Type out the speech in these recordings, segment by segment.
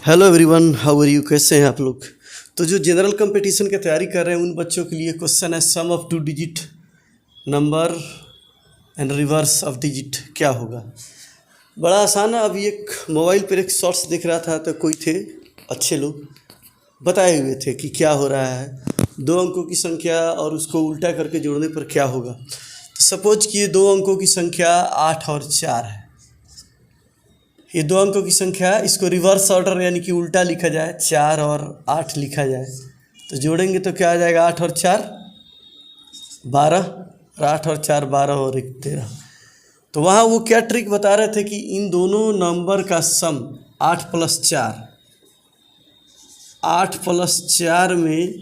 Hello everyone, how are you? कैसे हैं आप लोग? तो जो जनरल कंपटीशन की तैयारी कर रहे हैं उन बच्चों के लिए क्वेश्चन है, sum of two digit number and reverse of digit क्या होगा। बड़ा आसान है। अभी एक मोबाइल पर एक शॉर्ट्स देख रहा था, तो कोई थे अच्छे लोग बताए हुए थे कि क्या हो रहा है, दो अंकों की संख्या और उसको उल्टा करके जोड़ने पर क्या होगा। तो सपोज कि ये दो अंकों की संख्या 8 और 4 है। ये दो अंकों की संख्या, इसको रिवर्स ऑर्डर यानी कि उल्टा लिखा जाए, 4 और 8 लिखा जाए, तो जोड़ेंगे तो क्या आ जाएगा? 8 और 4 12, और 8 और 4 12 और 1 13। तो वहाँ वो क्या ट्रिक बता रहे थे कि इन दोनों नंबर का सम 8 + 4, 8 + 4 में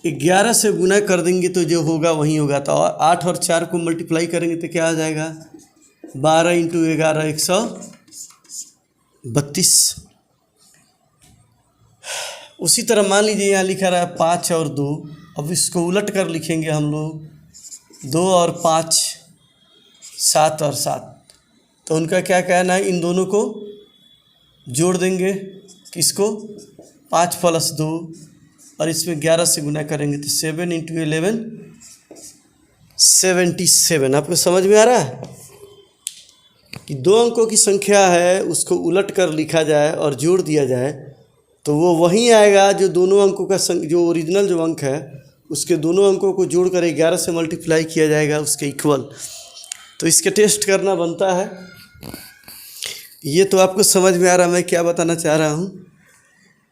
11 से गुना कर देंगे तो जो होगा वही होगा। तो 8 और 4 को मल्टीप्लाई करेंगे तो क्या आ जाएगा? 12 × 11 132। उसी तरह मान लीजिए यहाँ लिखा रहा है 5 और 2। अब इसको उलट कर लिखेंगे हम लोग, 2 और 5 7 और 7। तो उनका क्या कहना है, इन दोनों को जोड़ देंगे, किसको? 5 + 2 और इसमें 11 से गुना करेंगे तो 7 × 11 77। आपको समझ में आ रहा है कि दो अंकों की संख्या है, उसको उलट कर लिखा जाए और जोड़ दिया जाए तो वो वही आएगा जो दोनों अंकों का जो ओरिजिनल जो अंक है उसके दोनों अंकों को जोड़कर 11 से मल्टीप्लाई किया जाएगा उसके इक्वल। तो इसके टेस्ट करना बनता है। ये तो आपको समझ में आ रहा है मैं क्या बताना चाह रहा हूँ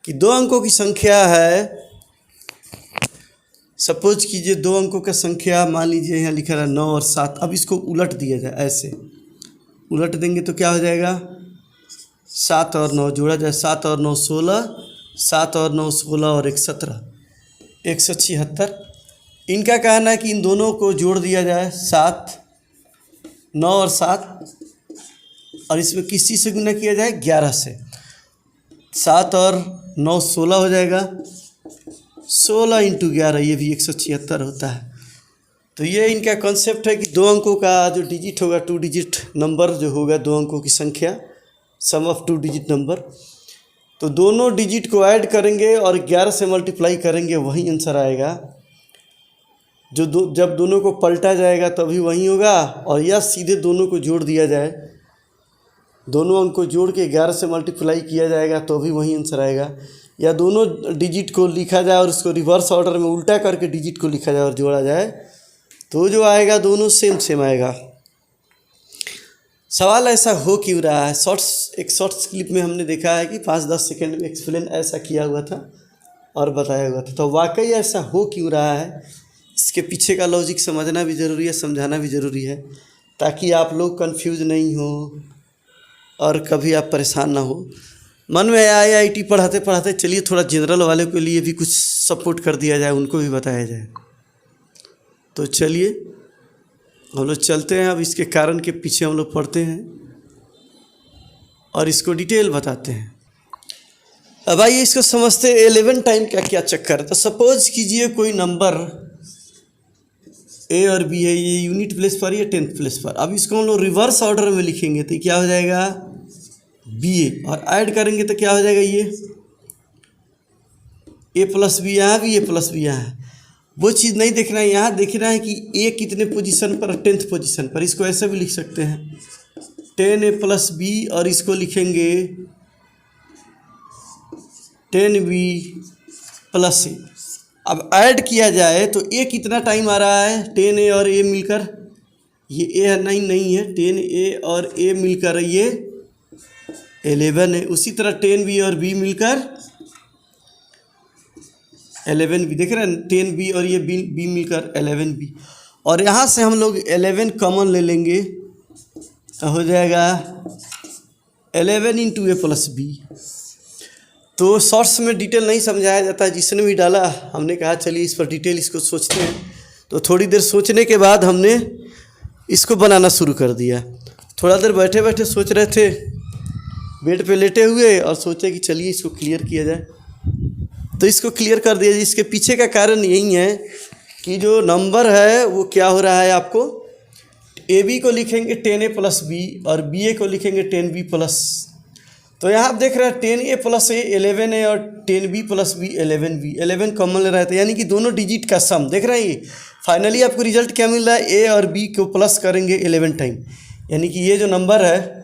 कि दो अंकों की संख्या है। सपोज कीजिए दो अंकों का संख्या, मान लीजिए यहाँ लिखा रहा 9 और 7। अब इसको उलट दिया जाए, ऐसे उलट देंगे तो क्या हो जाएगा? 7 और 9 जोड़ा जाए, 7 और 9 16, 7 और 9 16 और 1 17, 176। इनका कहना है कि इन दोनों को जोड़ दिया जाए, 7 9 और 7, और इसमें किस चीज़ से गुना किया जाए? 11 से। 7 और 9 16 हो जाएगा, 16 × 11 ये भी 176 होता है। तो ये इनका कॉन्सेप्ट है कि दो अंकों का जो डिजिट होगा, टू डिजिट नंबर जो होगा, दो अंकों की संख्या, सम ऑफ टू डिजिट नंबर, तो दोनों डिजिट को ऐड करेंगे और 11 से मल्टीप्लाई करेंगे, वही आंसर आएगा। जब दोनों को पलटा जाएगा तभी वही होगा। और या सीधे दोनों को जोड़ दिया जाए, दोनों अंक को जोड़ के 11 से मल्टीप्लाई किया जाएगा तो भी वही आंसर आएगा। या दोनों डिजिट को लिखा जाए और उसको रिवर्स ऑर्डर में उल्टा करके डिजिट को लिखा जाए और जोड़ा जाए तो जो आएगा दोनों सेम आएगा। सवाल ऐसा हो क्यों रहा है? एक शॉर्ट्स क्लिप में हमने देखा है कि 5-10 सेकंड में एक्सप्लेन ऐसा किया हुआ था और बताया हुआ था। तो वाकई ऐसा हो क्यों रहा है, इसके पीछे का लॉजिक समझना भी ज़रूरी है, समझाना भी ज़रूरी है, ताकि आप लोग कंफ्यूज नहीं हो और कभी आप परेशान ना हो। मन में IIT पढ़ाते पढ़ाते चलिए थोड़ा जनरल वाले के लिए भी कुछ सपोर्ट कर दिया जाए, उनको भी बताया जाए। तो चलिए हम लोग चलते हैं। अब इसके कारण के पीछे हम लोग पढ़ते हैं और इसको डिटेल बताते हैं। अब आइए इसको समझते हैं 11 टाइम का क्या चक्कर है। तो सपोज कीजिए कोई नंबर A और B है, ये यूनिट प्लेस पर या 10th प्लेस पर। अब इसको हम लोग रिवर्स ऑर्डर में लिखेंगे तो क्या हो जाएगा? BA, और ऐड करेंगे तो क्या हो जाएगा? ये A + B यहाँ भी, A + B यहाँ है। वो चीज़ नहीं देखना है, यहाँ देखना है कि A कितने पोजीशन पर, 10th पोजीशन पर। इसको ऐसे भी लिख सकते हैं 10A + B, और इसको लिखेंगे 10B + A। अब ऐड किया जाए तो A कितना टाइम आ रहा है? 10A और A मिलकर, ये A है, नहीं है, 10A और A मिलकर ये 11 है। उसी तरह 10B और B मिलकर 11B, देख रहे हैं, 10B और ये B मिलकर 11B। और यहाँ से हम लोग 11 कॉमन ले लेंगे तो हो जाएगा 11 × A + B। तो शॉर्ट्स में डिटेल नहीं समझाया जाता है, जिसने भी डाला हमने कहा चलिए इस पर डिटेल इसको सोचते हैं। तो थोड़ी देर सोचने के बाद हमने इसको बनाना शुरू कर दिया। थोड़ा देर बैठे बैठे सोच रहे थे, बेड पे लेटे हुए, और सोचे कि चलिए इसको क्लियर किया जाए, तो इसको क्लियर कर दिया। इसके पीछे का कारण यही है कि जो नंबर है वो क्या हो रहा है, आपको AB को लिखेंगे 10A + B और BA को लिखेंगे 10B+। तो यहाँ आप देख रहे हैं 10A प्लस ए 11A और 10B plus B 11B, 11 common ले रहे थे, यानी कि दोनों डिजिट का सम देख रहे हैं ये। फाइनली आपको रिजल्ट क्या मिल रहा है, ए और बी को प्लस करेंगे 11 टाइम, यानी कि ये जो नंबर है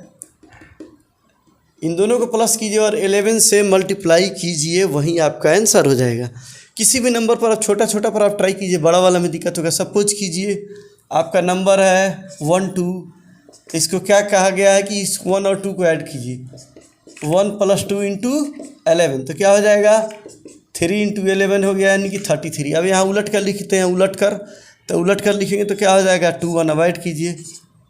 इन दोनों को प्लस कीजिए और 11 से मल्टीप्लाई कीजिए, वहीं आपका आंसर हो जाएगा। किसी भी नंबर पर आप छोटा छोटा पर आप ट्राई कीजिए, बड़ा वाला में दिक्कत होगा। सपोज कीजिए आपका नंबर है 1 2, तो इसको क्या कहा गया है कि इस 1 और 2 को ऐड कीजिए, 1 + 2 × 11, तो क्या हो जाएगा 3 × 11 हो गया, यानी कि 33। अब यहाँ उलट कर लिखते हैं, उलट कर लिखेंगे तो क्या हो जाएगा 2 1 अवॉइड कीजिए,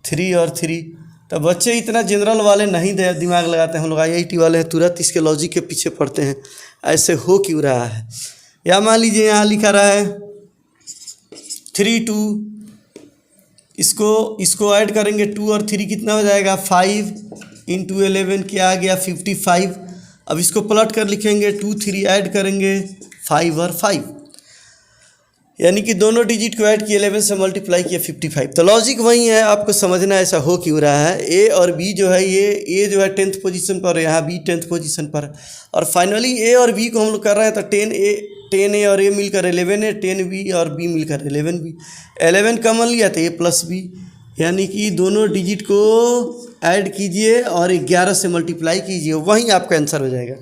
3 और 3। तो बच्चे इतना जनरल वाले नहीं दिमाग लगाते हैं, हम लोग IIT वाले हैं, तुरंत इसके लॉजिक के पीछे पड़ते हैं। ऐसे हो क्यों रहा है? या मान लीजिए यहाँ लिखा रहा है 3 2, इसको ऐड करेंगे 2 और 3 कितना हो जाएगा 5 × 11 क्या आ गया 55। अब इसको पलट कर लिखेंगे 2 3 ऐड करेंगे 5 और 5, यानी कि दोनों डिजिट को ऐड किया 11 से मल्टीप्लाई किया 55। तो लॉजिक वही है, आपको समझना ऐसा हो क्यों रहा है। ए और बी जो है ये जो है 10th पोजीशन पर, यहाँ बी 10th पोजीशन पर, और फाइनली ए और बी को हम लोग कर रहे हैं तो 10A और ए मिलकर 11A, 10B और बी मिलकर 11B, 11 कॉमन लिया तो ए प्लस बी, यानी कि दोनों डिजिट को ऐड कीजिए और 11 से मल्टीप्लाई कीजिए, वहीं आपका आंसर हो जाएगा।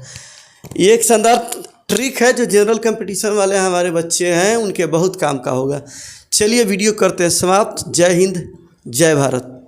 ये एक शानदार ट्रिक है जो जनरल कंपटीशन वाले हमारे बच्चे हैं उनके बहुत काम का होगा। चलिए वीडियो करते हैं समाप्त। जय हिंद, जय भारत।